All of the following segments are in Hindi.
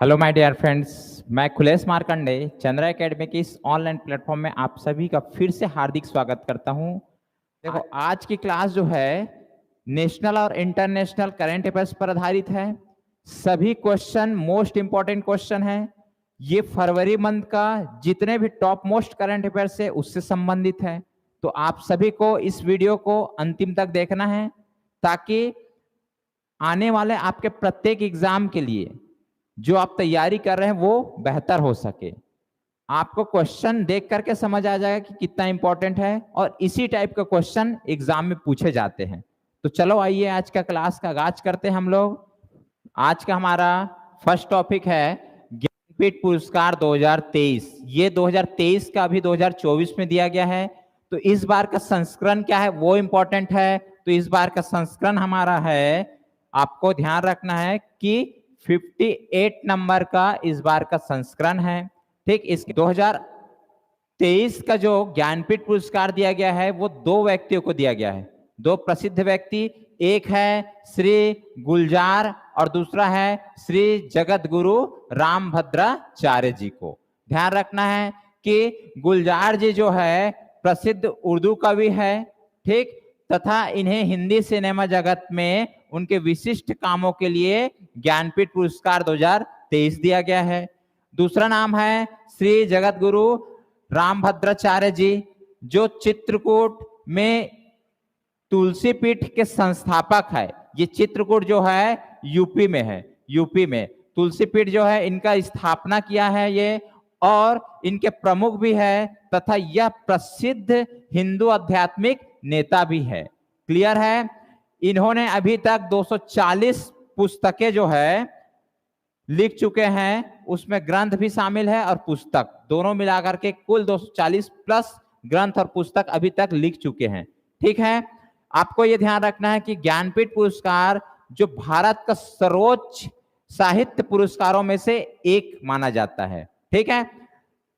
हेलो माय डियर फ्रेंड्स, मैं खुलेश मार्कंडे चंद्रा एकेडमी के इस ऑनलाइन प्लेटफॉर्म में आप सभी का फिर से हार्दिक स्वागत करता हूं। देखो, आज की क्लास जो है नेशनल और इंटरनेशनल करंट अफेयर्स पर आधारित है। सभी क्वेश्चन मोस्ट इंपॉर्टेंट क्वेश्चन है। ये फरवरी मंथ का जितने भी टॉप मोस्ट करंट अफेयर्स है उससे संबंधित है। तो आप सभी को इस वीडियो को अंतिम तक देखना है ताकि आने वाले आपके प्रत्येक एग्जाम के लिए जो आप तैयारी कर रहे हैं वो बेहतर हो सके। आपको क्वेश्चन देख करके समझ आ जाएगा कि कितना इंपॉर्टेंट है और इसी टाइप का क्वेश्चन एग्जाम में पूछे जाते हैं। तो चलो आइए आज का क्लास का आगाज करते हैं हम लोग। आज का हमारा फर्स्ट टॉपिक है ज्ञानपीठ पुरस्कार 2023। ये 2023 का अभी 2024 में दिया गया है। तो इस बार का संस्करण क्या है वो इंपॉर्टेंट है। तो इस बार का संस्करण हमारा है, आपको ध्यान रखना है कि 58 नंबर का इस बार का संस्करण है। ठीक, इस 2023 का जो ज्ञानपीठ पुरस्कार दिया गया है वो दो व्यक्तियों को दिया गया है, दो प्रसिद्ध व्यक्ति। एक है श्री गुलजार और दूसरा है श्री जगत गुरु रामभद्राचार्य जी को। ध्यान रखना है कि गुलजार जी जो है प्रसिद्ध उर्दू कवि है, ठीक, तथा इन्हें हिंदी सिनेमा जगत में उनके विशिष्ट कामों के लिए ज्ञानपीठ पुरस्कार 2023 दिया गया है। दूसरा नाम है श्री जगत गुरु रामभद्राचार्य जी, जो चित्रकूट में तुलसी पीठ के संस्थापक है। ये चित्रकूट जो है यूपी में है। यूपी में तुलसी पीठ जो है इनका स्थापना किया है ये, और इनके प्रमुख भी है तथा यह प्रसिद्ध हिंदू आध्यात्मिक नेता भी है। क्लियर है। इन्होंने अभी तक 240 पुस्तकें जो है लिख चुके हैं, उसमें ग्रंथ भी शामिल है और पुस्तक दोनों मिलाकर के कुल 240 प्लस ग्रंथ और पुस्तक अभी तक लिख चुके हैं। ठीक है, आपको यह ध्यान रखना है कि ज्ञानपीठ पुरस्कार जो भारत का सर्वोच्च साहित्य पुरस्कारों में से एक माना जाता है। ठीक है,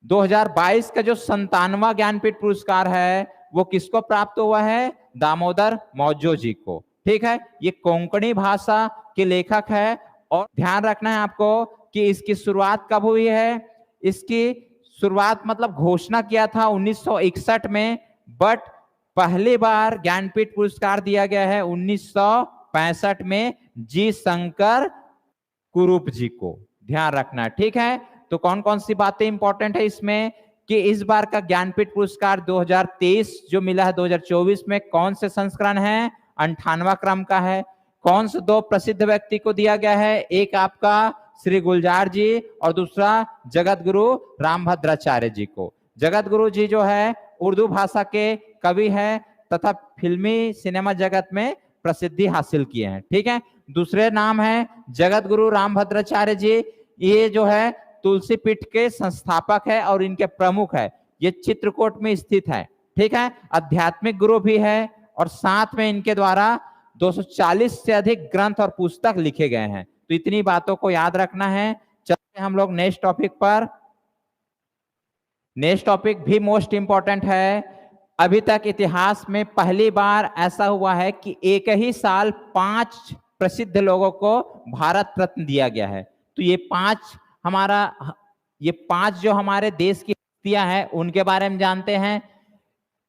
2022 का जो 97वां ज्ञानपीठ पुरस्कार है वो किसको प्राप्त हुआ है? दामोदर मौजो जी को। ठीक है, ये कोंकणी भाषा के लेखक है। और ध्यान रखना है आपको कि इसकी शुरुआत कब हुई है? इसकी शुरुआत मतलब घोषणा किया था 1961 में, बट पहली बार ज्ञानपीठ पुरस्कार दिया गया है 1965 में जी शंकर कुरूप जी को। ध्यान रखना, ठीक है। तो कौन कौन सी बातें इंपॉर्टेंट है इसमें कि इस बार का ज्ञानपीठ पुरस्कार 2023 जो मिला है 2024 में कौन से संस्करण है? 98वां क्रम का है। कौन से दो प्रसिद्ध व्यक्ति को दिया गया है? एक आपका श्री गुलजार जी और दूसरा जगत गुरु रामभद्राचार्य जी को। जगत गुरु जी जो है उर्दू भाषा के कवि है तथा फिल्मी सिनेमा जगत में प्रसिद्धि हासिल किए हैं। ठीक है, दूसरे नाम है जगत गुरु रामभद्राचार्य जी। ये जो है तुलसी पीठ के संस्थापक है और इनके प्रमुख है। ये चित्रकूट में स्थित है। ठीक है, आध्यात्मिक गुरु भी है और साथ में इनके द्वारा 240 से अधिक ग्रंथ और पुस्तक लिखे गए हैं। तो इतनी बातों को याद रखना है। चलते हम लोग नेक्स्ट टॉपिक पर। नेक्स्ट टॉपिक भी मोस्ट इंपॉर्टेंट है। अभी तक इतिहास में पहली बार ऐसा हुआ है कि एक ही साल 5 प्रसिद्ध लोगों को भारत रत्न दिया गया है। तो ये 5 जो हमारे देश की हस्तियां हैं उनके बारे में जानते हैं।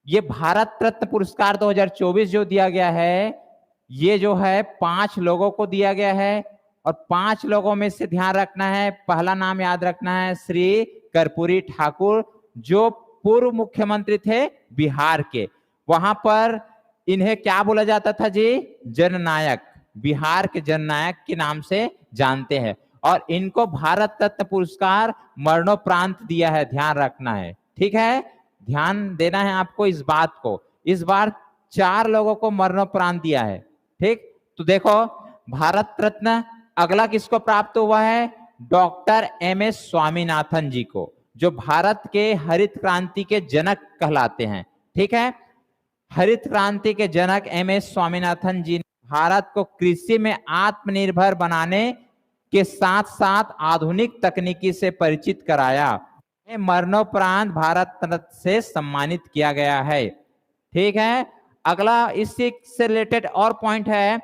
ये भारत रत्न पुरस्कार 2024 जो दिया गया है, ये जो है 5 लोगों को दिया गया है। और 5 लोगों में से ध्यान रखना है, पहला नाम याद रखना है श्री कर्पूरी ठाकुर, जो पूर्व मुख्यमंत्री थे बिहार के। वहां पर इन्हें क्या बोला जाता था जी? जननायक, बिहार के जननायक के नाम से जानते हैं। और इनको भारत रत्न पुरस्कार मरणोपरांत दिया है, ध्यान रखना है। ठीक है, ध्यान देना है आपको इस बात को। इस बार 4 लोगों को मरणोपरांत दिया है। ठीक, तो देखो भारत रत्न अगला किसको प्राप्त हुआ है? डॉक्टर MS स्वामीनाथन जी को, जो भारत के हरित क्रांति के जनक कहलाते हैं। ठीक है, हरित क्रांति के जनक MS स्वामीनाथन जी ने भारत को कृषि में आत्मनिर्भर बनाने के साथ साथ आधुनिक तकनीकी से परिचित कराया। मरणोपरांत भारत रत्न से सम्मानित किया गया है। ठीक है, अगला इसी से रिलेटेड और पॉइंट है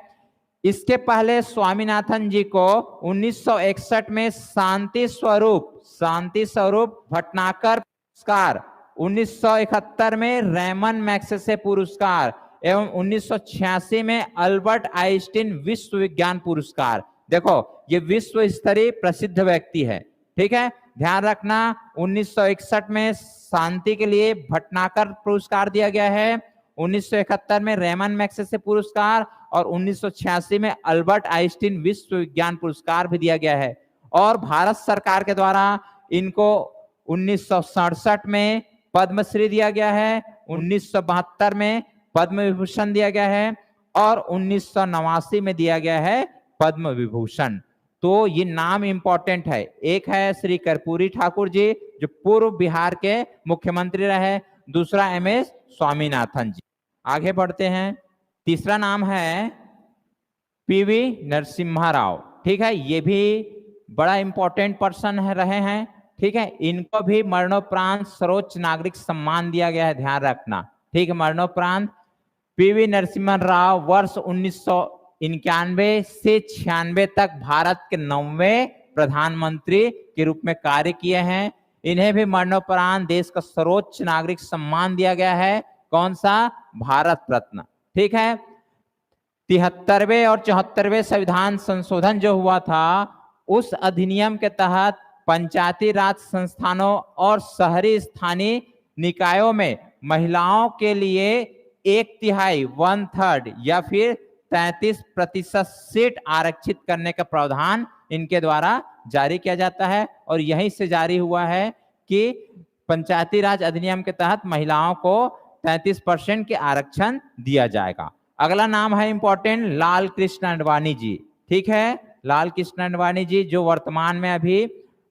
इसके पहले स्वामीनाथन जी को 1961 में शांति स्वरूप भटनागर पुरस्कार, 1971 में रेमन मैग्सेसे पुरस्कार एवं 1986 में अल्बर्ट आइंस्टीन विश्व विज्ञान पुरस्कार। देखो ये विश्व स्तरीय प्रसिद्ध व्यक्ति है, ठीक है, ध्यान रखना। 1961 में शांति के लिए भटनागर पुरस्कार दिया गया है, 1971 में रेमन मैग्सेसे पुरस्कार और 1986 में अल्बर्ट आइंस्टीन विश्व विज्ञान पुरस्कार भी दिया गया है। और भारत सरकार के द्वारा इनको 1967 में पद्मश्री दिया गया है, 1972 में पद्म विभूषण दिया गया है और 1989 में दिया गया है पद्म विभूषण। तो ये नाम इंपॉर्टेंट है। एक है श्री कर्पूरी ठाकुर जी जो पूर्व बिहार के मुख्यमंत्री रहे, दूसरा MS स्वामीनाथन जी। आगे बढ़ते हैं। तीसरा नाम है PV नरसिम्हा राव, ठीक है, ये भी बड़ा इंपॉर्टेंट पर्सन है रहे हैं, ठीक है। इनको भी मरणोपरांत सर्वोच्च नागरिक सम्मान दिया गया है, ध्यान रखना, ठीक है। मरणोपरांत PV नरसिम्हा राव वर्ष 1991 से 96 तक भारत के 9वें प्रधानमंत्री के रूप में कार्य किए हैं। इन्हें भी मरणोपरांत देश का सर्वोच्च नागरिक सम्मान दिया गया है, कौन सा? भारत रत्न, ठीक है। 73वें और 74वें संविधान संशोधन जो हुआ था, उस अधिनियम के तहत पंचायती राज संस्थानों और शहरी स्थानीय निकायों में महिलाओं के लिए 1/3 1/3 या फिर 33% सीट आरक्षित करने का प्रावधान इनके द्वारा जारी किया जाता है। और यहीं से जारी हुआ है कि पंचायती राज अधिनियम के तहत महिलाओं को 33% के आरक्षण दिया जाएगा। अगला नाम है इंपॉर्टेंट, लाल कृष्ण आडवाणी जी, ठीक है। लाल कृष्ण आडवाणी जी जो वर्तमान में अभी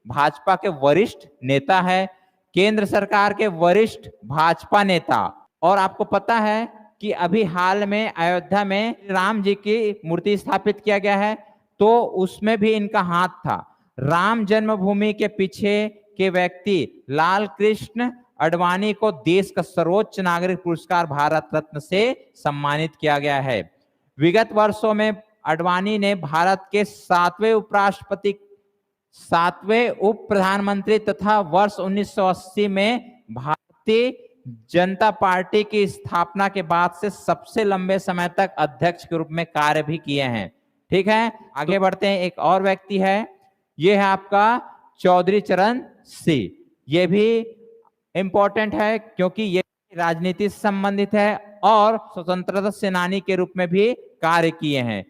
भाजपा के वरिष्ठ नेता है, केंद्र सरकार के वरिष्ठ भाजपा नेता। और आपको पता है कि अभी हाल में अयोध्या में राम जी की मूर्ति स्थापित किया गया है, तो उसमें भी इनका हाथ था। राम जन्मभूमि के पीछे के व्यक्ति लाल कृष्ण आडवाणी को देश का सर्वोच्च नागरिक पुरस्कार भारत रत्न से सम्मानित किया गया है। विगत वर्षों में आडवाणी ने भारत के 7वें उपराष्ट्रपति, 7वें उप प्रधानमंत्री तथा वर्ष 1980 में भारतीय जनता पार्टी की स्थापना के बाद से सबसे लंबे समय तक अध्यक्ष के रूप में कार्य भी किए हैं, ठीक है। आगे बढ़ते हैं। एक और व्यक्ति है, ये है आपका चौधरी चरण सिंह। ये भी इंपॉर्टेंट है क्योंकि ये राजनीति से संबंधित है और स्वतंत्रता सेनानी के रूप में भी कार्य किए हैं।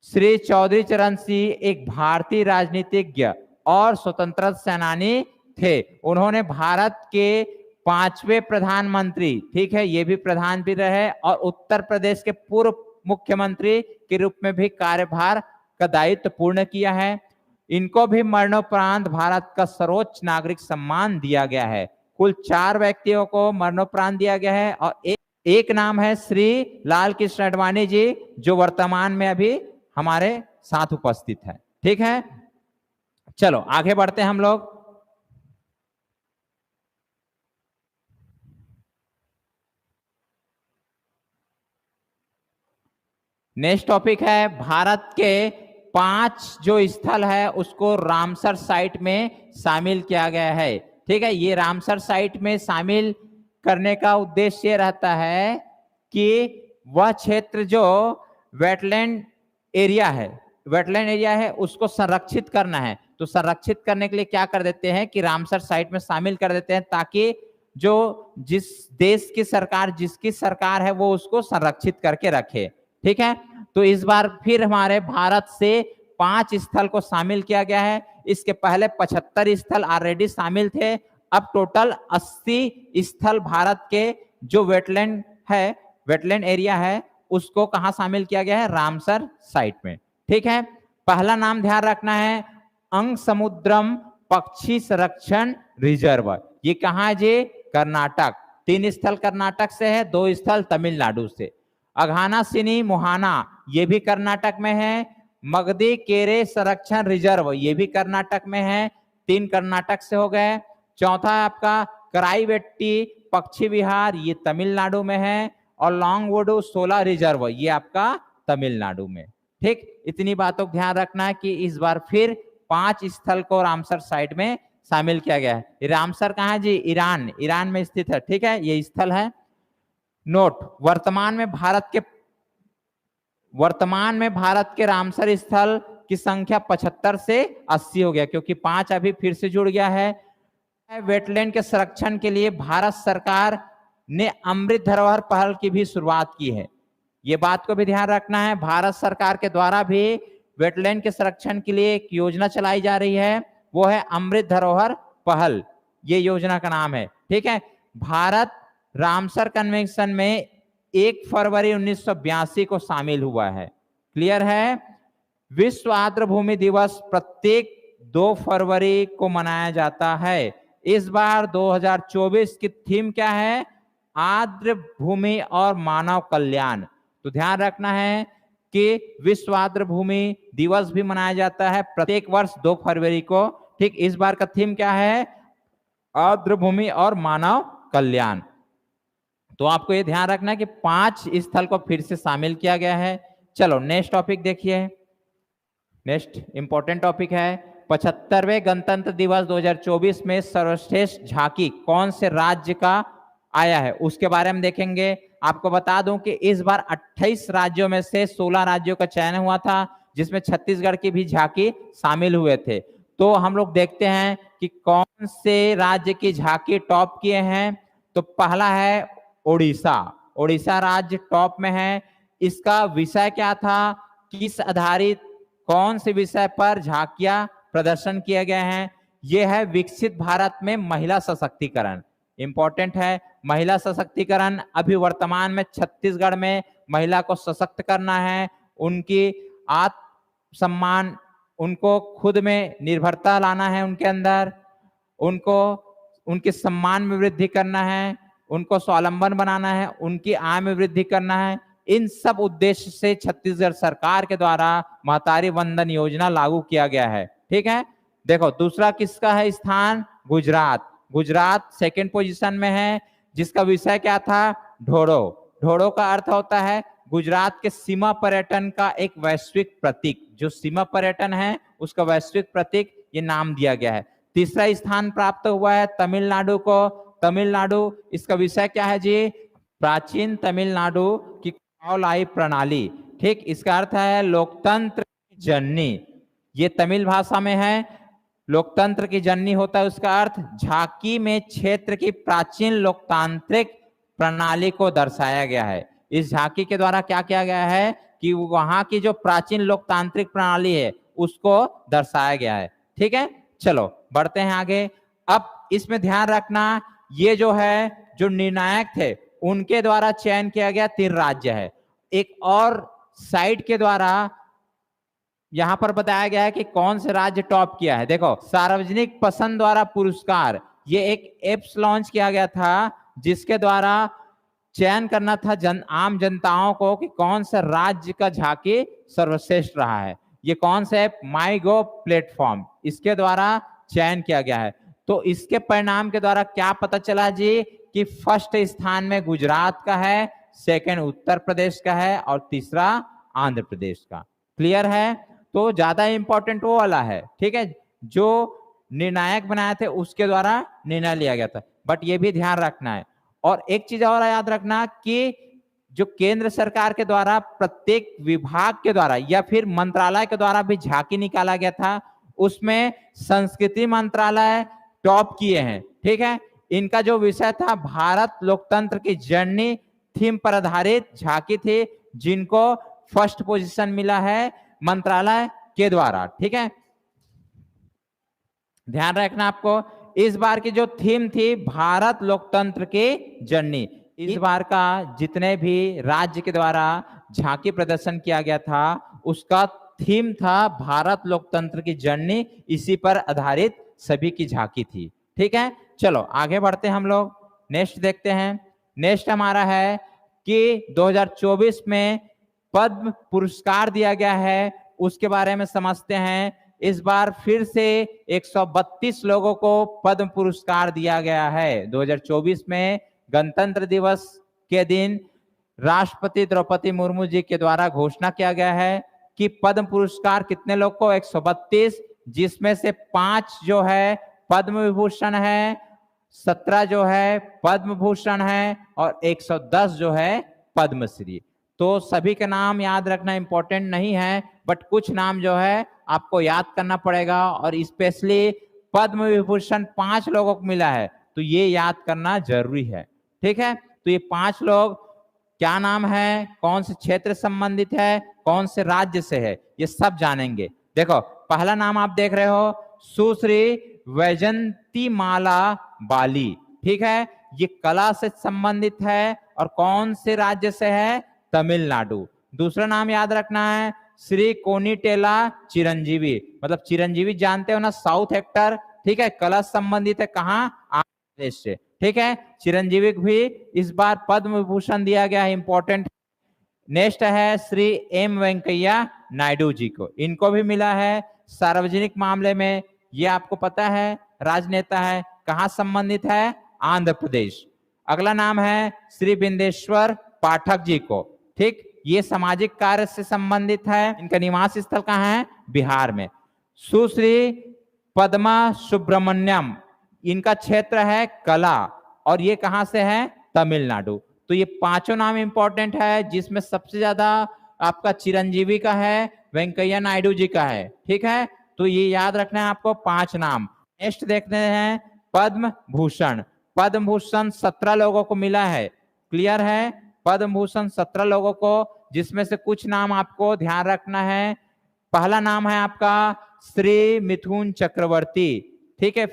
श्री चौधरी चरण सिंह एक भारतीय राजनीतिज्ञ और स्वतंत्रता सेनानी थे। उन्होंने भारत के 5वें प्रधानमंत्री, ठीक है, ये भी प्रधान भी रहे और उत्तर प्रदेश के पूर्व मुख्यमंत्री के रूप में भी कार्यभार का दायित्व पूर्ण किया है। इनको भी मरणोपरांत भारत का सर्वोच्च नागरिक सम्मान दिया गया है। कुल 4 व्यक्तियों को मरणोपरांत दिया गया है और एक नाम है श्री लाल कृष्ण आडवाणी जी जो वर्तमान में अभी हमारे साथ उपस्थित है, ठीक है। चलो आगे बढ़ते हैं हम लोग। नेक्स्ट टॉपिक है भारत के 5 जो स्थल है उसको रामसर साइट में शामिल किया गया है, ठीक है। ये रामसर साइट में शामिल करने का उद्देश्य रहता है कि वह क्षेत्र जो वेटलैंड एरिया है उसको संरक्षित करना है। तो संरक्षित करने के लिए क्या कर देते हैं कि रामसर साइट में शामिल कर देते हैं ताकि जो जिस देश की सरकार, जिसकी सरकार है वो उसको संरक्षित करके रखे, ठीक है। तो इस बार फिर हमारे भारत से 5 स्थल को शामिल किया गया है। इसके पहले 75 स्थल ऑलरेडी शामिल थे। अब टोटल 80 स्थल भारत के जो वेटलैंड एरिया है उसको कहां शामिल किया गया है? रामसर साइट में, ठीक है। पहला नाम ध्यान रखना है, अंगसमुद्रम पक्षी संरक्षण रिजर्व। ये कहां है जी? कर्नाटक। 3 स्थल कर्नाटक से है, 2 स्थल तमिलनाडु से। अघानासिनी मोहाना ये भी कर्नाटक में है। मगधी केरे संरक्षण रिजर्व ये भी कर्नाटक में है। 3 कर्नाटक से हो गए। चौथा आपका कराईवेट्टी पक्षी विहार ये तमिलनाडु में है और लॉन्गवुड 16 रिजर्व ये आपका तमिलनाडु में, ठीक, इतनी बातों को ध्यान रखना है कि इस बार फिर 5 स्थल को रामसर साइट में शामिल किया गया है। रामसर कहाँ है जी? ईरान, ईरान में स्थित है। ठीक है, ये स्थल है। नोट, वर्तमान में भारत के रामसर स्थल की संख्या 75 से 80 हो गया, क्योंकि 5 अभी फिर से जुड़ गया है। वेटलैंड के संरक्षण के लिए भारत सरकार ने अमृत धरोहर पहल की भी शुरुआत की है। ये बात को भी ध्यान रखना है, भारत सरकार के द्वारा भी वेटलैंड के संरक्षण के लिए एक योजना चलाई जा रही है, वो है अमृत धरोहर पहल, ये योजना का नाम है। ठीक है, भारत रामसर कन्वेंशन में 1 फरवरी 1982 को शामिल हुआ है। क्लियर है? विश्व आर्द्र भूमि दिवस प्रत्येक 2 फरवरी को मनाया जाता है। इस बार 2024 की थीम क्या है? आर्द्र भूमि और मानव कल्याण। तो ध्यान रखना है कि विश्व आर्द्र भूमि दिवस भी मनाया जाता है प्रत्येक वर्ष 2 फरवरी को। ठीक, इस बार का थीम क्या है? आर्द्र भूमि और मानव कल्याण। तो आपको ये ध्यान रखना है कि 5 स्थल को फिर से शामिल किया गया है। चलो नेक्स्ट टॉपिक देखिए। नेक्स्ट इंपॉर्टेंट टॉपिक है 75वें गणतंत्र दिवस 2024 में सर्वश्रेष्ठ झांकी कौन से राज्य का आया है, उसके बारे में देखेंगे। आपको बता दूं कि इस बार 28 राज्यों में से 16 राज्यों का चयन हुआ था, जिसमें छत्तीसगढ़ की भी झांकी शामिल हुए थे। तो हम लोग देखते हैं कि कौन से राज्य की झांकी टॉप किए हैं। तो पहला है ओडिशा, ओडिशा राज्य टॉप में है। इसका विषय क्या था, किस आधारित कौन से विषय पर झांकियां प्रदर्शन किए गए हैं? यह है विकसित भारत में महिला सशक्तिकरण। इंपॉर्टेंट है, महिला सशक्तिकरण। अभी वर्तमान में छत्तीसगढ़ में महिला को सशक्त करना है, उनकी आत्म सम्मान, उनको खुद में निर्भरता लाना है उनके अंदर, उनको उनके सम्मान में वृद्धि करना है, उनको स्वावलंबन बनाना है, उनकी आय में वृद्धि करना है। इन सब उद्देश्य से छत्तीसगढ़ सरकार के द्वारा महतारी वंदन योजना लागू किया गया है। ठीक है, देखो दूसरा किसका है स्थान? गुजरात, गुजरात सेकंड पोजीशन में है, जिसका विषय क्या था? ढोड़ो। ढोड़ो का अर्थ होता है गुजरात के सीमा पर्यटन का एक वैश्विक प्रतीक। जो सीमा पर्यटन है उसका वैश्विक प्रतीक ये नाम दिया गया है। तीसरा स्थान प्राप्त हुआ है तमिलनाडु को। तमिलनाडु, इसका विषय क्या है जी? प्राचीन तमिलनाडु की कावलाई प्रणाली। ठीक, इसका अर्थ है लोकतंत्र की जननी। ये तमिल भाषा में है, लोकतंत्र की जननी होता है उसका अर्थ। झांकी में क्षेत्र की प्राचीन लोकतांत्रिक प्रणाली को दर्शाया गया है। इस झांकी के द्वारा क्या किया गया है कि वहां की जो प्राचीन लोकतांत्रिक प्रणाली है उसको दर्शाया गया है। ठीक है, चलो बढ़ते हैं आगे। अब इसमें ध्यान रखना, ये जो है जो निर्णायक थे उनके द्वारा चयन किया गया 3 राज्य है। एक और साइट के द्वारा यहां पर बताया गया है कि कौन से राज्य टॉप किया है। देखो, सार्वजनिक पसंद द्वारा पुरस्कार, ये एक एप्स लॉन्च किया गया था जिसके द्वारा चयन करना था आम जनताओं को कि कौन सा राज्य का झांकी सर्वश्रेष्ठ रहा है। ये कौन सा ऐप? माई गो प्लेटफॉर्म, इसके द्वारा चयन किया गया है। तो इसके परिणाम के द्वारा क्या पता चला जी कि फर्स्ट स्थान में गुजरात का है, सेकंड उत्तर प्रदेश का है और तीसरा आंध्र प्रदेश का। क्लियर है? तो ज्यादा इंपॉर्टेंट वो वाला है। ठीक है, जो निर्णायक बनाए थे उसके द्वारा निर्णय लिया गया था, बट ये भी ध्यान रखना है। और एक चीज और याद रखना कि जो केंद्र सरकार के द्वारा प्रत्येक विभाग के द्वारा या फिर मंत्रालय के द्वारा भी झांकी निकाला गया था, उसमें संस्कृति मंत्रालय टॉप किए हैं। ठीक है, इनका जो विषय था भारत लोकतंत्र की जर्नी थीम पर आधारित झांकी थी, जिनको फर्स्ट पोजीशन मिला है मंत्रालय के द्वारा। ठीक है, ध्यान रखना आपको। इस बार की जो थीम थी भारत लोकतंत्र की जर्नी। इस बार का जितने भी राज्य के द्वारा झांकी प्रदर्शन किया गया था उसका थीम था भारत लोकतंत्र की जर्नी, इसी पर आधारित सभी की झांकी थी। ठीक है, चलो आगे बढ़ते हैं हम लोग। नेक्स्ट देखते हैं। नेक्स्ट हमारा है कि 2024 में पद्म पुरस्कार दिया गया है, उसके बारे में समझते हैं। इस बार फिर से 132 लोगों को पद्म पुरस्कार दिया गया है। 2024 में गणतंत्र दिवस के दिन राष्ट्रपति द्रौपदी मुर्मू जी के द्वारा घोषणा किया गया है कि पद्म पुरस्कार कितने लोग को, 132, जिसमें से 5 जो है पद्म विभूषण है, 17 जो है पद्म भूषण है और 110 जो है पद्मश्री। तो सभी के नाम याद रखना इंपॉर्टेंट नहीं है, बट कुछ नाम जो है आपको याद करना पड़ेगा, और स्पेशली पद्म विभूषण 5 लोगों को मिला है, तो ये याद करना जरूरी है। ठीक है, तो ये 5 लोग क्या नाम है, कौन से क्षेत्र संबंधित है, कौन से राज्य से है, ये सब जानेंगे। देखो पहला नाम आप देख रहे हो, सुश्री वैजंती माला बाली। ठीक है, ये कला से संबंधित है और कौन से राज्य से है, तमिलनाडु। दूसरा नाम याद रखना है, श्री कोनिटेला चिरंजीवी, मतलब चिरंजीवी जानते हो ना, साउथ एक्टर। ठीक है, कला संबंधित है, कहाँ, आंध्र प्रदेश से। ठीक है, चिरंजीवी को भी इस बार पद्म विभूषण दिया गया है, इंपॉर्टेंट। नेक्स्ट है श्री एम वेंकैया नायडू जी को, इनको भी मिला है सार्वजनिक मामले में, ये आपको पता है, राजनेता है, कहां संबंधित है, आंध्र प्रदेश। अगला नाम है श्री बिंदेश्वर पाठक जी को। ठीक, ये सामाजिक कार्य से संबंधित है, इनका निवास स्थल कहाँ है, बिहार में। सुश्री पद्मा सुब्रमण्यम, इनका क्षेत्र है कला, और ये कहां से है, तमिलनाडु। तो ये 5 नाम इंपॉर्टेंट है, जिसमें सबसे ज्यादा आपका चिरंजीवी का है, वेंकैया नायडू जी का है। ठीक है, तो ये याद रखना है आपको 5 नाम। नेक्स्ट देखते हैं पद्म भूषण। पद्म भूषण 17 लोगों को मिला है, क्लियर है, पद्म भूषण 17 लोगों को, जिसमें से कुछ नाम आपको ध्यान रखना है। पहला नाम है आपका श्री मिथुन चक्रवर्ती। ठीक है,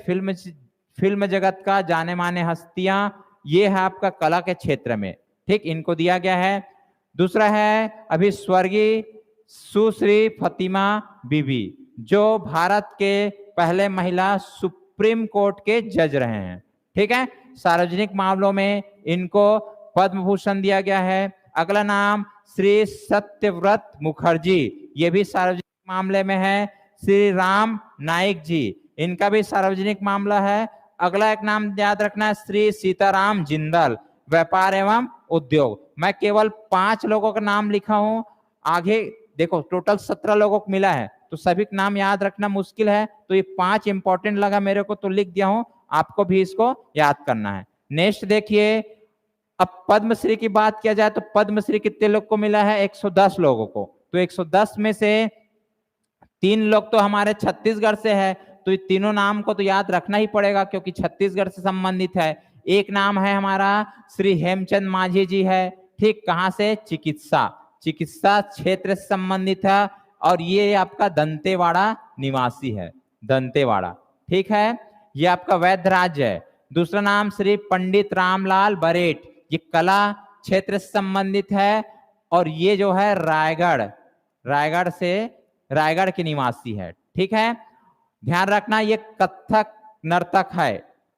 फिल्म जगत का जाने माने हस्तियां, ये है आपका कला के क्षेत्र में। ठीक, इनको दिया गया है। दूसरा है अभी स्वर्गीय सुश्री फतिमा बीबी, जो भारत के पहले महिला सुप्रीम कोर्ट के जज रहे हैं। ठीक है, सार्वजनिक मामलों में इनको पद्म भूषण दिया गया है। अगला नाम श्री सत्यव्रत मुखर्जी, ये भी सार्वजनिक मामले में है। श्री राम नाइक जी, इनका भी सार्वजनिक मामला है। अगला एक नाम याद रखना है, श्री सीताराम जिंदल, व्यापार एवं उद्योग। मैं केवल 5 लोगों का नाम लिखा हूं, आगे देखो टोटल 17 लोगों को मिला है, तो सभी का नाम याद रखना मुश्किल है, तो ये 5 इंपॉर्टेंट लगा मेरे को तो लिख दिया हूं, आपको भी इसको याद करना है। नेक्स्ट देखिए, अब पद्मश्री की बात किया जाए तो पद्मश्री कितने लोग को मिला है, 110 लोगों को। तो 110 में से 3 लोग तो हमारे छत्तीसगढ़ से है, तो ये तीनों नाम को तो याद रखना ही पड़ेगा, क्योंकि छत्तीसगढ़ से संबंधित है। एक नाम है हमारा श्री हेमचंद मांझी जी है। ठीक, कहां से, चिकित्सा क्षेत्र से संबंधित है, और ये आपका दंतेवाड़ा निवासी है, दंतेवाड़ा। ठीक है, ये आपका वैद्य राज्य है। दूसरा नाम श्री पंडित रामलाल बरेट, ये कला क्षेत्र से संबंधित है, और ये जो है रायगढ़ के निवासी है। ठीक है, ध्यान रखना ये कथक नर्तक है।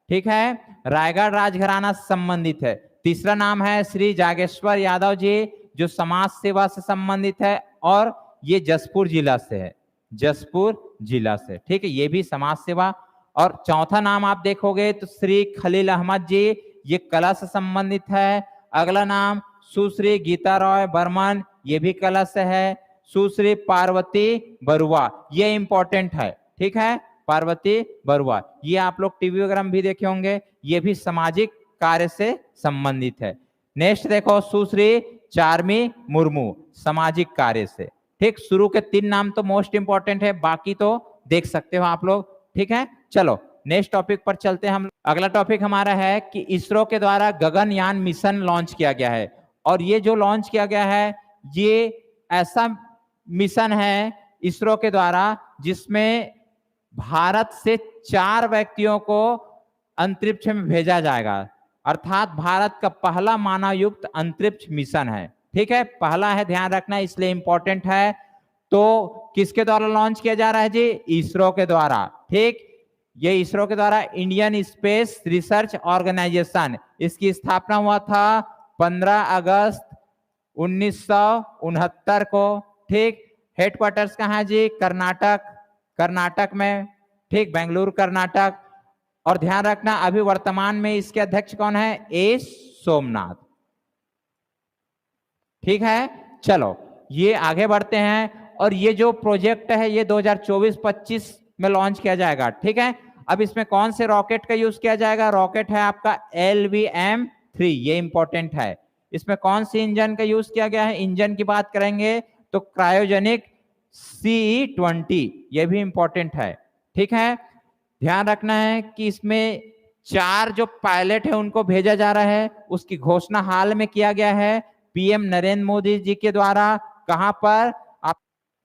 ठीक है, रायगढ़ राजघराना से संबंधित है। तीसरा नाम है श्री जागेश्वर यादव जी, जो समाज सेवा से संबंधित है, और ये जसपुर जिला से है, जसपुर जिला से। ठीक है, ये भी समाज सेवा। और चौथा नाम आप देखोगे तो श्री खलील अहमद जी, ये कला से संबंधित है। अगला नाम सुश्री गीता रॉय बर्मन, ये भी कला से है। सुश्री पार्वती बरुआ, ये इंपॉर्टेंट है। ठीक है, पार्वती बरुआ, ये आप लोग टीवी वगैरह में भी देखे होंगे, ये भी सामाजिक कार्य से संबंधित है। नेक्स्ट देखो, सुश्री चार्मी मुर्मू, सामाजिक कार्य से। ठीक, शुरू के 3 नाम तो मोस्ट इंपॉर्टेंट है, बाकी तो देख सकते हो आप लोग। ठीक है, चलो नेक्स्ट टॉपिक पर चलते हैं हम। अगला टॉपिक हमारा है कि इसरो के द्वारा गगनयान मिशन लॉन्च किया गया है, और ये जो लॉन्च किया गया है, ये ऐसा मिशन है इसरो के द्वारा जिसमें भारत से 4 व्यक्तियों को अंतरिक्ष में भेजा जाएगा, अर्थात भारत का पहला मानव युक्त अंतरिक्ष मिशन है। ठीक है, पहला है, ध्यान रखना, इसलिए इंपॉर्टेंट है। तो किसके द्वारा लॉन्च किया जा रहा है जी, इसरो के द्वारा। ठीक, ये इसरो के द्वारा इंडियन स्पेस रिसर्च ऑर्गेनाइजेशन, इसकी स्थापना हुआ था 15 अगस्त 1969 को। ठीक, हेडक्वार्टर्स कहाँ है जी, कर्नाटक में। ठीक, बेंगलुरु कर्नाटक। और ध्यान रखना अभी वर्तमान में इसके अध्यक्ष कौन है, एस सोमनाथ। ठीक है, चलो ये आगे बढ़ते हैं। और ये जो प्रोजेक्ट है ये 2024-25 में लॉन्च किया जाएगा, ठीक है। अब इसमें कौन से रॉकेट का यूज किया जाएगा? रॉकेट है आपका LVM-3, ये इंपॉर्टेंट है। इसमें कौन सी इंजन का यूज किया गया है? इंजन की बात करेंगे तो क्रायोजेनिक CE-20, ये भी इंपॉर्टेंट है, ठीक है। ध्यान रखना है कि इसमें 4 जो पायलट है उनको भेजा जा रहा है, उसकी घोषणा हाल में किया गया है पीएम नरेंद्र मोदी जी के द्वारा।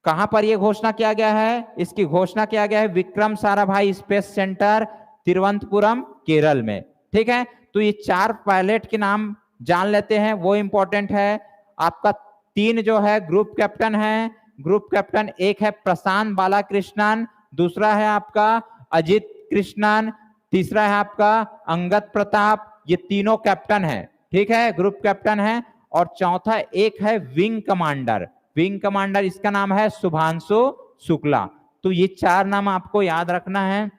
कहां पर यह घोषणा किया गया है? इसकी घोषणा किया गया है विक्रम साराभाई स्पेस सेंटर, तिरुवनंतपुरम, केरल में, ठीक है। तो ये 4 पायलट के नाम जान लेते हैं, वो इंपॉर्टेंट है। आपका 3 जो है ग्रुप कैप्टन है। ग्रुप कैप्टन एक है प्रशांत बालाकृष्णन, दूसरा है आपका अजित कृष्णन, तीसरा है आपका अंगद प्रताप। ये तीनों कैप्टन है, ठीक है, ग्रुप कैप्टन है। और चौथा एक है विंग कमांडर। विंग कमांडर इसका नाम है शुभांशु शुक्ला। तो ये 4 नाम आपको याद रखना है।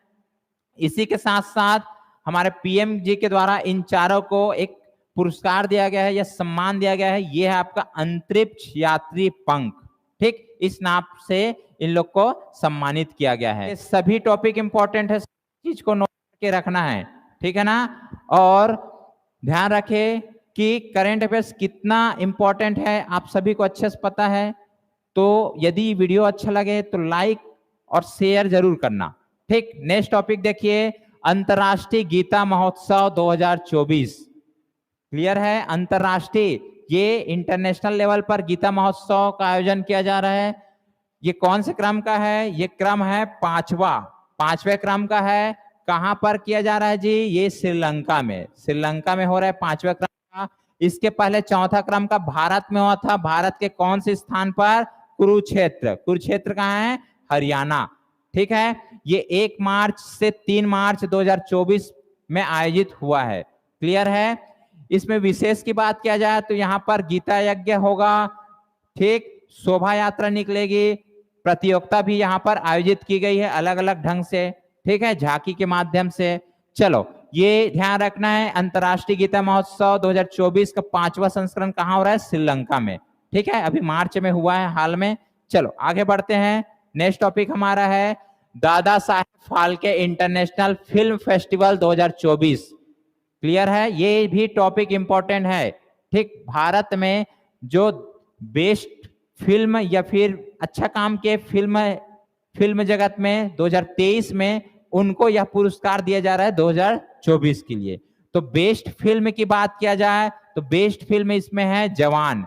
इसी के साथ साथ हमारे पीएम जी के द्वारा इन चारों को एक पुरस्कार दिया गया है या सम्मान दिया गया है, ये है आपका अंतरिक्ष यात्री पंख, ठीक। इस नाम से इन लोग को सम्मानित किया गया है। सभी टॉपिक इंपॉर्टेंट है, चीज को नोट करके रखना है, ठीक है ना। और ध्यान रखें कि करंट अफेयर्स कितना इंपॉर्टेंट है आप सभी को अच्छे से पता है। तो यदि वीडियो अच्छा लगे तो लाइक और शेयर जरूर करना, ठीक। नेक्स्ट टॉपिक देखिए, अंतरराष्ट्रीय गीता महोत्सव 2024। क्लियर है? अंतरराष्ट्रीय, ये इंटरनेशनल लेवल पर गीता महोत्सव का आयोजन किया जा रहा है। ये कौन से क्रम का है? ये क्रम है 5वें क्रम का है। कहां पर किया जा रहा है जी? ये श्रीलंका में। श्रीलंका में हो रहा है 5वें क्रम का। इसके पहले 4था क्रम का भारत में हुआ था। भारत के कौन से स्थान पर? कुरुक्षेत्र। कुरुक्षेत्र कहाँ है? हरियाणा, ठीक है। ये 1 मार्च से 3 मार्च 2024 में आयोजित हुआ है। क्लियर है? इसमें विशेष की बात किया जाए तो यहाँ पर गीता यज्ञ होगा, ठीक। शोभा यात्रा निकलेगी, प्रतियोगिता भी यहाँ पर आयोजित की गई है अलग अलग ढंग से, ठीक है, झांकी के माध्यम से। चलो ये ध्यान रखना है, अंतरराष्ट्रीय गीता महोत्सव 2024 का 5वां संस्करण कहाँ हो रहा है? श्रीलंका में, ठीक है। अभी मार्च में हुआ है हाल में। चलो आगे बढ़ते हैं। नेक्स्ट टॉपिक हमारा है Dada Saheb Phalke international film festival 2024। Clear है? ये भी टॉपिक इंपॉर्टेंट है, ठीक। भारत में जो बेस्ट फिल्म या फिर अच्छा काम के फिल्म जगत में 2023 में उनको यह पुरस्कार दिया जा रहा है 2024 के लिए। तो बेस्ट फिल्म की बात किया जाए तो बेस्ट फिल्म इसमें है जवान,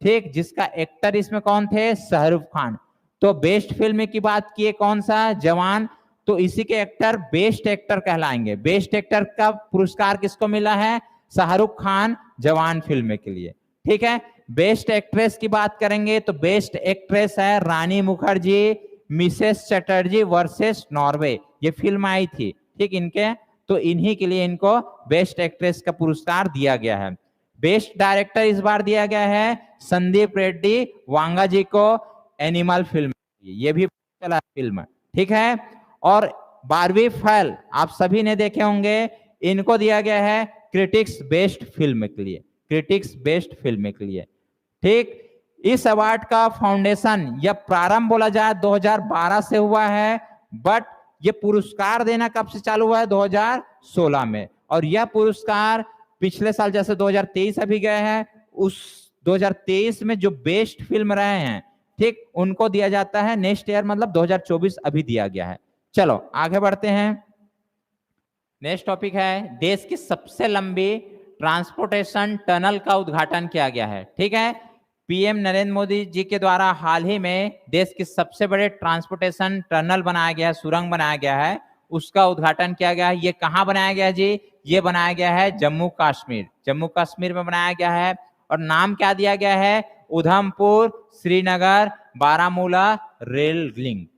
ठीक, जिसका एक्टर इसमें कौन थे? शाहरुख खान। तो बेस्ट फिल्म की बात किए कौन सा? जवान। तो इसी के एक्टर बेस्ट एक्टर कहलाएंगे। बेस्ट एक्टर का पुरस्कार किसको मिला है? शाहरुख खान, जवान फिल्म के लिए, ठीक है। बेस्ट एक्ट्रेस की बात करेंगे तो बेस्ट एक्ट्रेस है Rani Mukherjee, Mrs Chatterjee versus Norway, ये फिल्म आई थी, ठीक। इनके तो इन्हीं के लिए इनको बेस्ट एक्ट्रेस का पुरस्कार दिया गया है। बेस्ट डायरेक्टर इस बार दिया गया है संदीप रेड्डी वांगा जी को, एनिमल फिल्म, ये भी चला फिल्म, ठीक है। और 12वीं फेल आप सभी ने देखे होंगे, इनको दिया गया है क्रिटिक्स बेस्ट फिल्म के लिए, क्रिटिक्स बेस्ट फिल्म के लिए, ठीक। इस अवार्ड का फाउंडेशन या प्रारंभ बोला जाए 2012 से हुआ है, बट ये पुरस्कार देना कब से चालू हुआ है? 2016 में। और यह पुरस्कार पिछले साल जैसे 2023 अभी गए हैं, उस 2023 में जो बेस्ट फिल्म रहे हैं, ठीक, उनको दिया जाता है नेक्स्ट ईयर, मतलब 2024 अभी दिया गया है। चलो आगे बढ़ते हैं। नेक्स्ट टॉपिक है देश की सबसे लंबी ट्रांसपोर्टेशन टनल का उद्घाटन किया गया है, ठीक है। पीएम नरेंद्र मोदी जी के द्वारा हाल ही में देश की सबसे बड़े ट्रांसपोर्टेशन टनल बनाया गया है, सुरंग बनाया गया है, उसका उद्घाटन किया गया है। ये कहाँ बनाया गया जी? ये बनाया गया है जम्मू कश्मीर। जम्मू कश्मीर में बनाया गया है और नाम क्या दिया गया है? Udhampur Srinagar Baramulla rail link.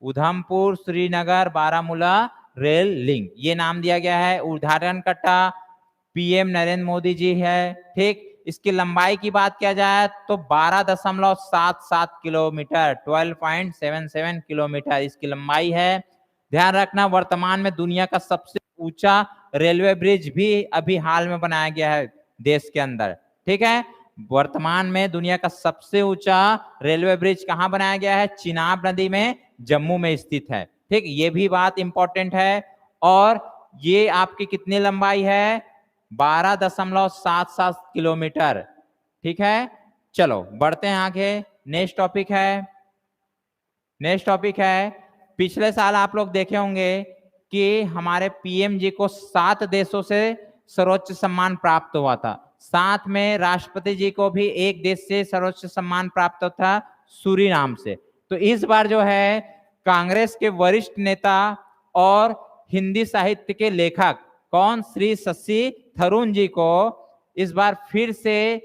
Udhampur Srinagar Baramulla rail link, ये नाम दिया गया है। उद्घाटनकर्ता पीएम नरेंद्र मोदी जी है, ठीक। इसकी लंबाई की बात किया जाए तो 12.77 किलोमीटर, 12.77 किलोमीटर इसकी लंबाई है। ध्यान रखना वर्तमान में दुनिया का सबसे ऊंचा रेलवे ब्रिज भी अभी हाल में बनाया गया है देश के अंदर, ठीक है। वर्तमान में दुनिया का सबसे ऊंचा रेलवे ब्रिज कहां बनाया गया है? चिनाब नदी में, जम्मू में स्थित है। ठीक, ये भी बात इंपॉर्टेंट है। और ये आपकी कितनी लंबाई है? 12.77 किलोमीटर। ठीक है, चलो बढ़ते हैं आगे। नेक्स्ट टॉपिक है, पिछले साल आप लोग देखे होंगे कि हमारे पीएम जी को 7 देशों से सर्वोच्च सम्मान प्राप्त हुआ था। साथ में राष्ट्रपति जी को भी एक देश से सर्वोच्च सम्मान प्राप्त था, सूरीनाम से। तो इस बार जो है कांग्रेस के वरिष्ठ नेता और हिंदी साहित्य के लेखक कौन, श्री शशि थरूर जी को इस बार फिर से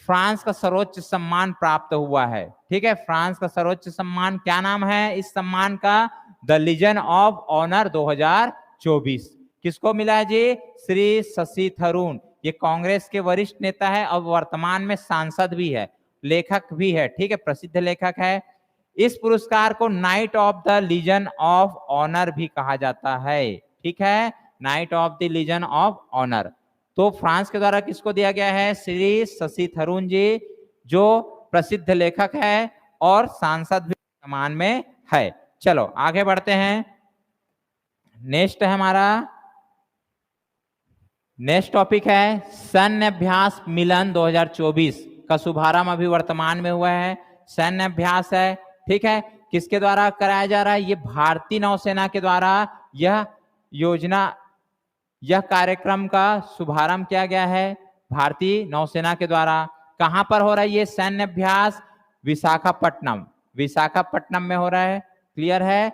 फ्रांस का सर्वोच्च सम्मान प्राप्त हुआ है। ठीक है, फ्रांस का सर्वोच्च सम्मान, क्या नाम है इस सम्मान का? The Legion of Honour 2024। किसको मिला है जी? श्री शशि थरूर। ये कांग्रेस के वरिष्ठ नेता है और वर्तमान में सांसद भी है, लेखक भी है। ठीक है, प्रसिद्ध लेखक है। इस पुरस्कार को Knight of the Legion of Honour भी कहा जाता है। ठीक है, Knight of the Legion of Honour. तो फ्रांस के द्वारा किसको दिया गया है? श्री शशि थरूर जी, जो प्रसिद्ध लेखक है और सांसद भी वर्तमान में है। चलो आगे बढ़ते हैं। नेक्स्ट है हमारा, नेक्स्ट टॉपिक है सैन्य अभ्यास मिलन 2024 का शुभारंभ अभी वर्तमान में हुआ है। सैन्य अभ्यास है, ठीक है, किसके द्वारा कराया जा रहा है? ये भारतीय नौसेना के द्वारा यह योजना, यह कार्यक्रम का शुभारंभ किया गया है भारतीय नौसेना के द्वारा। कहां पर हो रहा है ये सैन्य अभ्यास? विशाखापट्टनम में हो रहा है। क्लियर है?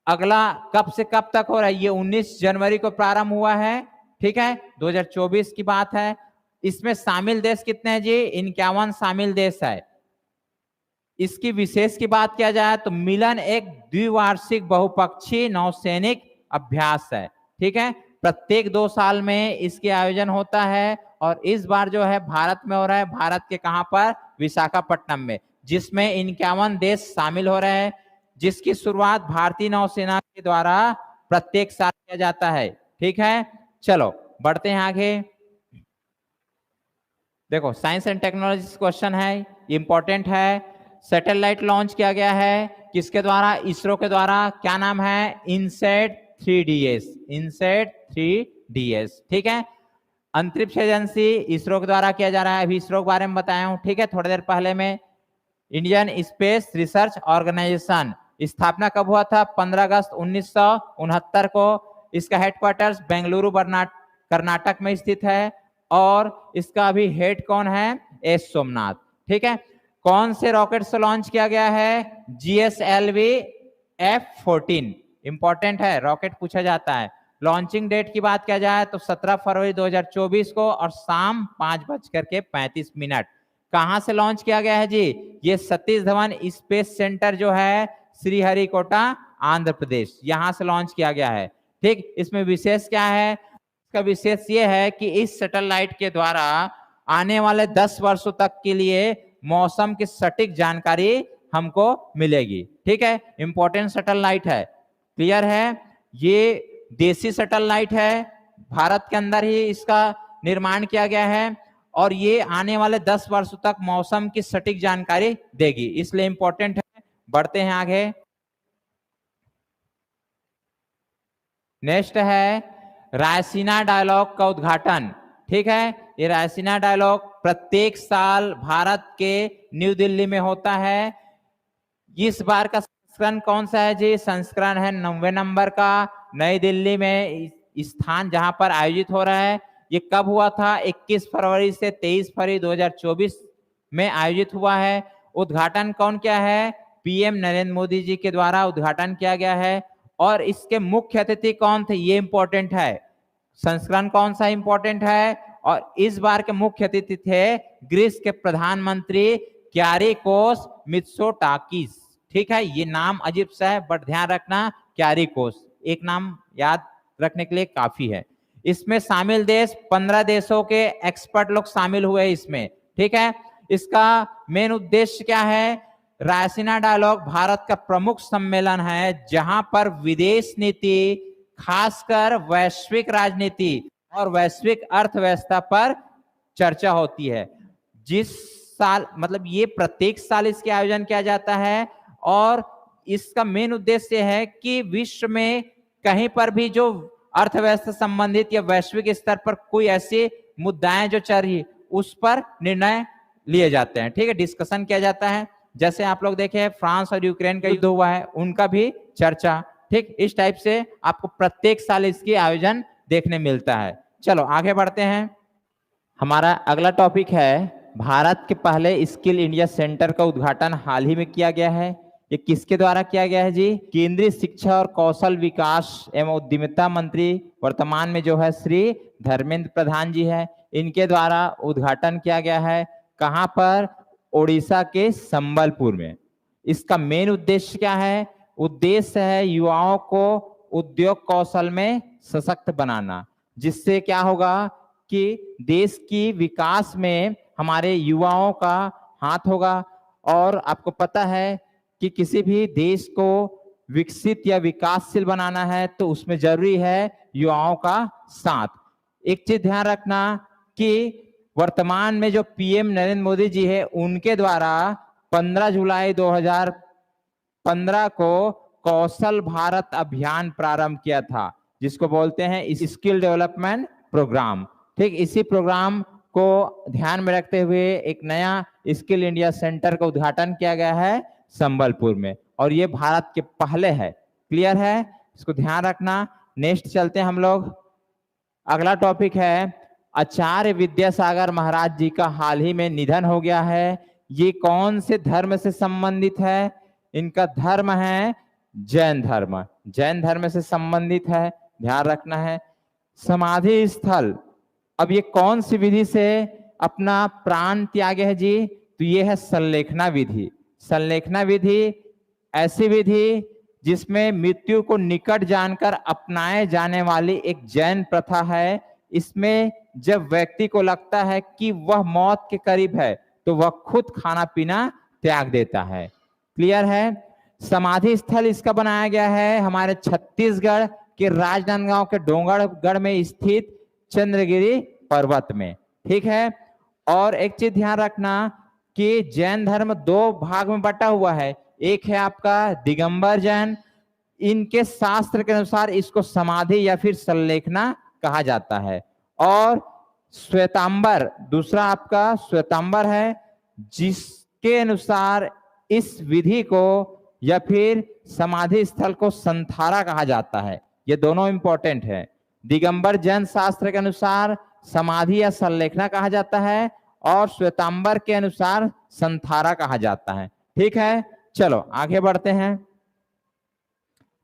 अगला कब से कब तक हो रहा है? ये 19 जनवरी को प्रारंभ हुआ है। ठीक है, 2024 की बात है। इसमें शामिल देश कितने हैं जी? 51 शामिल देश है। इसकी विशेष की बात किया जाए तो मिलन एक द्विवार्षिक बहुपक्षीय नौसैनिक अभ्यास है। ठीक है, प्रत्येक 2 साल में इसके आयोजन होता है और इस बार जो है भारत में हो रहा है। भारत के कहां पर? विशाखापट्टनम में, जिसमें 51 देश शामिल हो रहे हैं, जिसकी शुरुआत भारतीय नौसेना के द्वारा प्रत्येक साल किया जाता है। ठीक है, चलो बढ़ते हैं आगे। देखो साइंस एंड टेक्नोलॉजी क्वेश्चन है, इंपॉर्टेंट है। सैटेलाइट लॉन्च किया गया है किसके द्वारा? इसरो के द्वारा। क्या नाम है? INSAT 3DS। INSAT 3DS। ठीक है, अंतरिक्ष एजेंसी इसरो के द्वारा किया जा रहा है। अभी इसरो के बारे में बताया हूं, ठीक है, थोड़ी देर पहले में। इंडियन स्पेस रिसर्च ऑर्गेनाइजेशन स्थापना कब हुआ था? 15 अगस्त 1969 को। इसका हेडक्वार्टर्स बेंगलुरु कर्नाटक में स्थित है और इसका अभी हेड कौन है? एस सोमनाथ। ठीक है, कौन से रॉकेट से लॉन्च किया गया है? GSLV F-14। इंपॉर्टेंट है, रॉकेट पूछा जाता है। लॉन्चिंग डेट की बात किया जाए तो 17 फरवरी 2024 को और शाम 5:35। कहां से लॉन्च किया गया है जी? ये सतीश धवन स्पेस सेंटर जो है श्रीहरिकोटा आंध्र प्रदेश, यहां से लॉन्च किया गया है। ठीक, इसमें विशेष क्या है? इसका विशेष ये है कि इस सैटेलाइट के द्वारा आने वाले 10 वर्षों तक के लिए मौसम की सटीक जानकारी हमको मिलेगी। ठीक है, इंपॉर्टेंट सैटेलाइट है। क्लियर है? ये देसी सैटेलाइट है, भारत के अंदर ही इसका निर्माण किया गया है और ये आने वाले 10 वर्षों तक मौसम की सटीक जानकारी देगी, इसलिए इंपॉर्टेंट है। बढ़ते हैं आगे। नेक्स्ट है रायसीना डायलॉग का उद्घाटन। ठीक है, ये रायसीना डायलॉग प्रत्येक साल भारत के न्यू दिल्ली में होता है। इस बार का संस्करण कौन सा है जी? संस्करण है 90 नंबर का। नई दिल्ली में स्थान जहां पर आयोजित हो रहा है। ये कब हुआ था? 21 फरवरी से 23 फरवरी 2024 में आयोजित हुआ है। उद्घाटन कौन किया है? पीएम नरेंद्र मोदी जी के द्वारा उद्घाटन किया गया है और इसके मुख्य अतिथि कौन थे? ये इंपॉर्टेंट है। संस्करण कौन सा इंपॉर्टेंट है? और इस बार के मुख्य अतिथि थे ग्रीस के प्रधानमंत्री क्यारिकोस मित्सोटाकिस। ठीक है, ये नाम अजीब सा है बट ध्यान रखना, क्यारिकोस एक नाम याद रखने के लिए काफी है। इसमें शामिल देश 15 देशों के एक्सपर्ट लोग शामिल हुए इसमें। ठीक है, इसका मेन उद्देश्य क्या है? रायसीना डायलॉग भारत का प्रमुख सम्मेलन है जहां पर विदेश नीति, खासकर वैश्विक राजनीति और वैश्विक अर्थव्यवस्था पर चर्चा होती है। जिस साल मतलब ये प्रत्येक साल इसके आयोजन किया जाता है और इसका मेन उद्देश्य है कि विश्व में कहीं पर भी जो अर्थव्यवस्था संबंधित या वैश्विक स्तर पर कोई ऐसे मुद्दाएं जो चल रही उस पर निर्णय लिए जाते हैं। ठीक है, डिस्कशन किया जाता है। जैसे आप लोग देखे फ्रांस और यूक्रेन का युद्ध हुआ है, उनका भी चर्चा। ठीक, इस टाइप से आपको प्रत्येक साल इसकी आयोजन देखने मिलता है। चलो आगे बढ़ते हैं। हमारा अगला टॉपिक है, भारत के पहले स्किल इंडिया सेंटर का उद्घाटन हाल ही में किया गया है। ये किसके द्वारा किया गया है जी? केंद्रीय शिक्षा और कौशल विकास एवं उद्यमिता मंत्री वर्तमान में जो है श्री धर्मेंद्र प्रधान जी है, इनके द्वारा उद्घाटन किया गया है। कहां पर? ओडिशा के संबलपुर में। इसका मेन उद्देश्य क्या है? उद्देश्य है युवाओं को उद्योग कौशल में सशक्त बनाना, जिससे क्या होगा कि देश की विकास में हमारे युवाओं का हाथ होगा। और आपको पता है कि किसी भी देश को विकसित या विकासशील बनाना है तो उसमें जरूरी है युवाओं का साथ। एक चीज ध्यान रखना कि वर्तमान में जो पीएम नरेंद्र मोदी जी है, उनके द्वारा 15 जुलाई 2015 को कौशल भारत अभियान प्रारंभ किया था, जिसको बोलते हैं स्किल डेवलपमेंट प्रोग्राम। ठीक, इसी प्रोग्राम को ध्यान में रखते हुए एक नया स्किल इंडिया सेंटर का उद्घाटन किया गया है संबलपुर में, और ये भारत के पहले है। क्लियर है, इसको ध्यान रखना। नेक्स्ट चलते हैं हम लोग। अगला टॉपिक है, आचार्य विद्यासागर महाराज जी का हाल ही में निधन हो गया है। ये कौन से धर्म से संबंधित है? इनका धर्म है जैन धर्म। जैन धर्म से संबंधित है, ध्यान रखना है। समाधि स्थल, अब ये कौन सी विधि से अपना प्राण त्यागे है जी? तो ये है संलेखना विधि। संलेखना विधि ऐसी विधि जिसमें मृत्यु को निकट जानकर अपनाए जाने वाली एक जैन प्रथा है। इसमें जब व्यक्ति को लगता है कि वह मौत के करीब है तो वह खुद खाना पीना त्याग देता है। क्लियर है। समाधि स्थल इसका बनाया गया है हमारे छत्तीसगढ़ के राजनांदगांव के डोंगरगढ़ में स्थित चंद्रगिरी पर्वत में। ठीक है, और एक चीज ध्यान रखना कि जैन धर्म दो भाग में बटा हुआ है। एक है आपका दिगंबर जैन, इनके शास्त्र के अनुसार इसको समाधि या फिर संलेखना कहा जाता है। और श्वेतांबर दूसरा आपका श्वेतांबर है, जिसके अनुसार इस विधि को या फिर समाधि स्थल को संथारा कहा जाता है। ये दोनों इंपॉर्टेंट है। दिगंबर जैन शास्त्र के अनुसार समाधि या संलेखना कहा जाता है और श्वेतांबर के अनुसार संथारा कहा जाता है। ठीक है, चलो आगे बढ़ते हैं।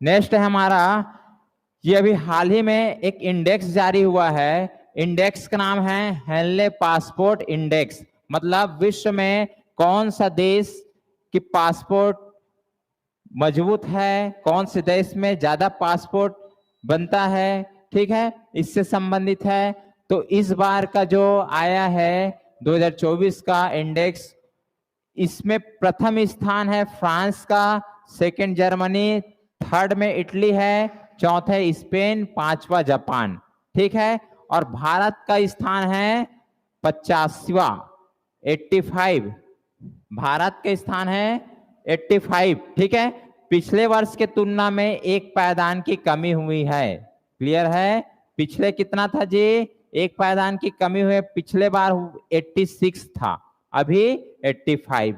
नेक्स्ट है हमारा, ये अभी हाल ही में एक इंडेक्स जारी हुआ है। इंडेक्स का नाम है हेनले पासपोर्ट इंडेक्स। मतलब विश्व में कौन सा देश की पासपोर्ट मजबूत है, कौन से देश में ज्यादा पासपोर्ट बनता है। ठीक है, इससे संबंधित है। तो इस बार का जो आया है 2024 का इंडेक्स, इसमें प्रथम स्थान है फ्रांस का, सेकंड जर्मनी, थर्ड में इटली है, चौथे स्पेन, पांचवा जापान। ठीक है, और भारत का स्थान है 50वां, 85। भारत का स्थान है 85। ठीक है, पिछले वर्ष के तुलना में एक पायदान की कमी हुई है। क्लियर है, पिछले कितना था जी? एक पायदान की कमी हुई। पिछले बार 86 था, अभी 85।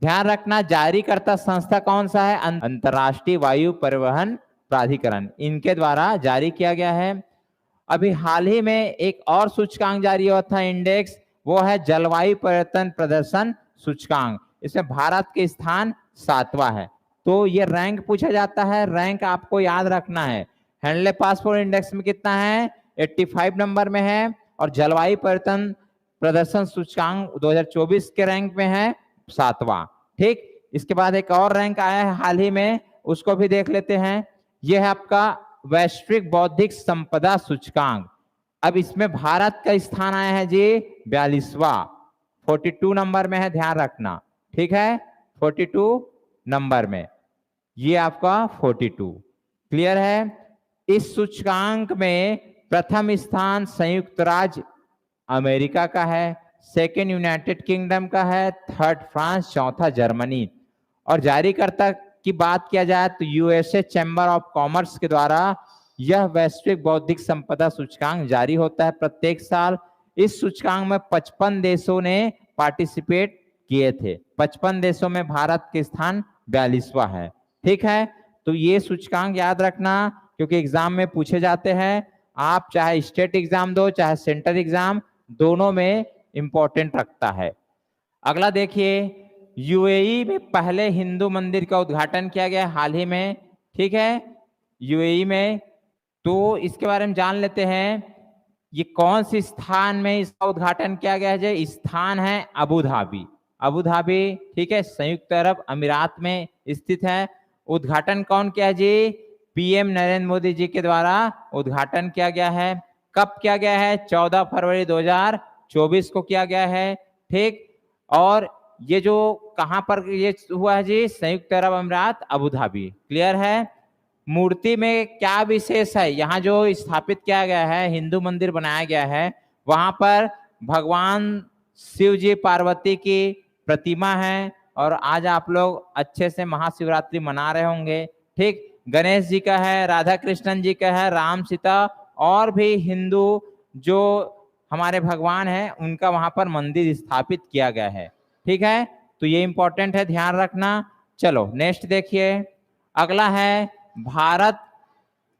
ध्यान रखना, जारीकर्ता संस्था कौन सा है? अंतरराष्ट्रीय वायु परिवहन प्राधिकरण, इनके द्वारा जारी किया गया है। अभी हाल ही में एक और सूचकांक जारी हुआ था इंडेक्स, वो है जलवायु परिवर्तन प्रदर्शन सूचकांक। इसमें भारत के स्थान 7वां है। तो ये रैंक पूछा जाता है, रैंक आपको याद रखना है। हेनले पासपोर्ट इंडेक्स में कितना है? 85 नंबर में है, और जलवायु परिवर्तन प्रदर्शन सूचकांक 2024 के रैंक में है 7वां। ठीक, इसके बाद एक और रैंक आया है हाल ही में, उसको भी देख लेते हैं। यह है आपका वैश्विक बौद्धिक संपदा सूचकांक। अब इसमें भारत का स्थान आया है जी 42वां, 42 नंबर में है, ध्यान रखना। ठीक है, 42 नंबर में, ये आपका 42। क्लियर है। इस सूचकांक में प्रथम स्थान संयुक्त राज्य अमेरिका का है, सेकेंड यूनाइटेड किंगडम का है, थर्ड फ्रांस, चौथा जर्मनी। और जारीकर्ता की बात किया जाए तो यूएसए चैम्बर ऑफ कॉमर्स के द्वारा यह वैश्विक बौद्धिक संपदा सूचकांक जारी होता है प्रत्येक साल। इस सूचकांक में 55 देशों ने पार्टिसिपेट किए थे। 55 देशों में भारत के स्थान 42वां है। ठीक है, तो ये सूचकांक याद रखना क्योंकि एग्जाम में पूछे जाते हैं। आप चाहे स्टेट एग्जाम दो चाहे सेंट्रल एग्जाम, दोनों में इंपॉर्टेंट रखता है। अगला देखिए, यूएई में पहले हिंदू मंदिर का उद्घाटन किया गया हाल ही में। ठीक है, यूएई में, तो इसके बारे में जान लेते हैं। ये कौन सी स्थान में इसका उद्घाटन किया गया है? स्थान है अबू धाबी। अबू धाबी, ठीक है, संयुक्त अरब अमीरात में स्थित है। उद्घाटन कौन किया जी? पीएम नरेंद्र मोदी जी के द्वारा उद्घाटन किया गया है। कब किया गया है? 14 फरवरी 2024 को किया गया है। ठीक, और ये जो कहां पर ये हुआ है जी? संयुक्त अरब अमीरात अबू धाबी। क्लियर है? मूर्ति में क्या विशेष है? यहाँ जो स्थापित किया गया है, हिंदू मंदिर बनाया गया है, वहां पर भगवान शिव जी पार्वती की प्रतिमा है। और आज आप लोग अच्छे से महाशिवरात्रि मना रहे होंगे। ठीक, गणेश जी का है, राधा कृष्णन जी का है, राम सीता और भी हिंदू जो हमारे भगवान हैं उनका वहां पर मंदिर स्थापित किया गया है। ठीक है, तो ये इंपॉर्टेंट है, ध्यान रखना। चलो नेक्स्ट देखिए, अगला है भारत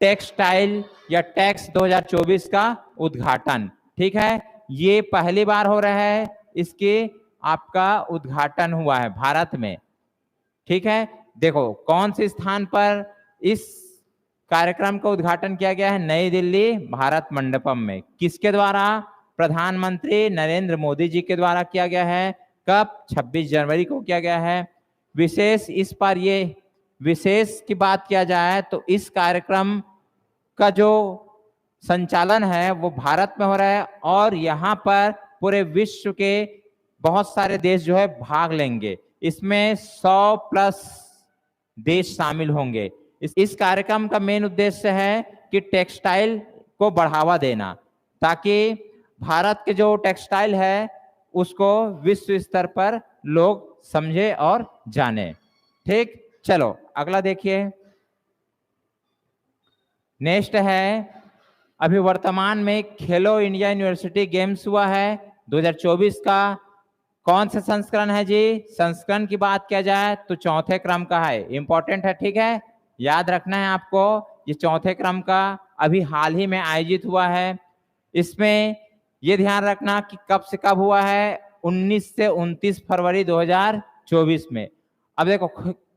टेक्सटाइल या टैक्स 2024 का उद्घाटन। ठीक है, ये पहली बार हो रहा है, इसके आपका उद्घाटन हुआ है भारत में। ठीक है, देखो कौन से स्थान पर इस कार्यक्रम का उद्घाटन किया गया है? नई दिल्ली भारत मंडपम में। किसके द्वारा? प्रधानमंत्री नरेंद्र मोदी जी के द्वारा किया गया है। कब? 26 जनवरी को किया गया है। विशेष इस पर ये विशेष की बात किया जाए तो इस कार्यक्रम का जो संचालन है वो भारत में हो रहा है और यहाँ पर पूरे विश्व के बहुत सारे देश जो है भाग लेंगे। इसमें 100+ देश शामिल होंगे। इस कार्यक्रम का मेन उद्देश्य है कि टेक्सटाइल को बढ़ावा देना, ताकि भारत के जो टेक्सटाइल है उसको विश्व स्तर पर लोग समझे और जाने। ठीक, चलो अगला देखिए। नेक्स्ट है, अभी वर्तमान में खेलो इंडिया यूनिवर्सिटी गेम्स हुआ है 2024 का। कौन सा संस्करण है जी? संस्करण की बात किया जाए तो चौथे क्रम का है। इंपॉर्टेंट है, ठीक है, याद रखना है आपको। ये चौथे क्रम का अभी हाल ही में आयोजित हुआ है। इसमें ये ध्यान रखना कि कब से कब हुआ है? 19 से 29 फरवरी 2024 में। अब देखो,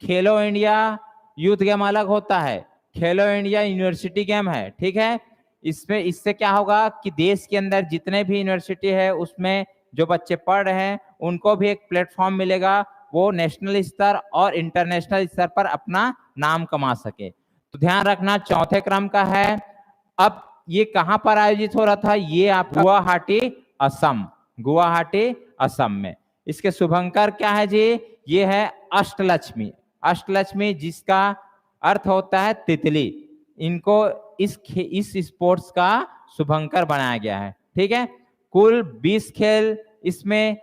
खेलो इंडिया यूथ गेम अलग होता है, खेलो इंडिया यूनिवर्सिटी गेम है। ठीक है, इसमें इससे क्या होगा कि देश के अंदर जितने भी यूनिवर्सिटी है उसमें जो बच्चे पढ़ रहे हैं उनको भी एक प्लेटफॉर्म मिलेगा, वो नेशनल स्तर और इंटरनेशनल स्तर पर अपना नाम कमा सके। तो ध्यान रखना, चौथे क्रम का है। अब ये कहां पर आयोजित हो रहा था? ये आपका गुवाहाटी असम, गुवाहाटी असम में। इसके शुभंकर क्या है जी? ये है अष्टलक्ष्मी। अष्टलक्ष्मी जिसका अर्थ होता है तितली, इनको इस स्पोर्ट्स का शुभंकर बनाया गया है। ठीक है, कुल 20 खेल इसमें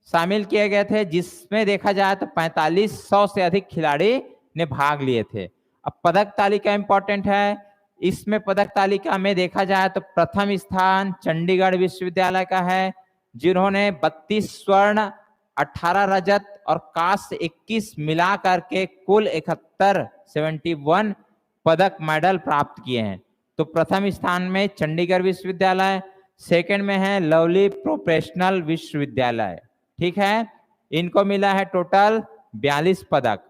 शामिल किए गए थे, जिसमें देखा जाए तो 4500 से अधिक खिलाड़ी ने भाग लिए थे। अब पदक तालिका इंपॉर्टेंट है। इसमें पदक तालिका में देखा जाए तो प्रथम स्थान चंडीगढ़ विश्वविद्यालय का है, जिन्होंने 32 स्वर्ण, 18 रजत और कांस्य 21 मिला करके कुल 71 पदक मेडल प्राप्त किए हैं। तो प्रथम स्थान में चंडीगढ़ विश्वविद्यालय, सेकंड में है लवली प्रोफेशनल विश्वविद्यालय। ठीक है, इनको मिला है टोटल 42 पदक।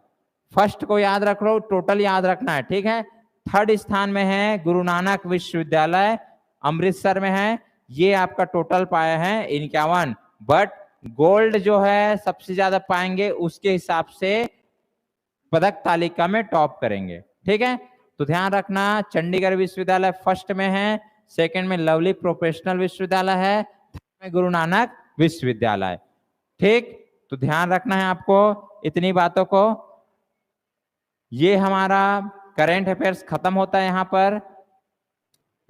फर्स्ट को याद रख लो, टोटल याद रखना है। ठीक है, थर्ड स्थान में है गुरु नानक विश्वविद्यालय अमृतसर में है, ये आपका टोटल पाया है 51। बट गोल्ड जो है सबसे ज्यादा पाएंगे, उसके हिसाब से पदक तालिका में टॉप करेंगे। ठीक है, तो ध्यान रखना, चंडीगढ़ विश्वविद्यालय फर्स्ट में है, सेकंड में लवली प्रोफेशनल विश्वविद्यालय है, थर्ड में गुरु नानक विश्वविद्यालय। ठीक, तो ध्यान रखना है आपको इतनी बातों को। ये हमारा करंट अफेयर्स खत्म होता है यहाँ पर।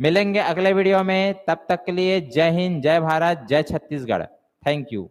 मिलेंगे अगले वीडियो में, तब तक के लिए जय हिंद, जय भारत, जय छत्तीसगढ़। Thank you.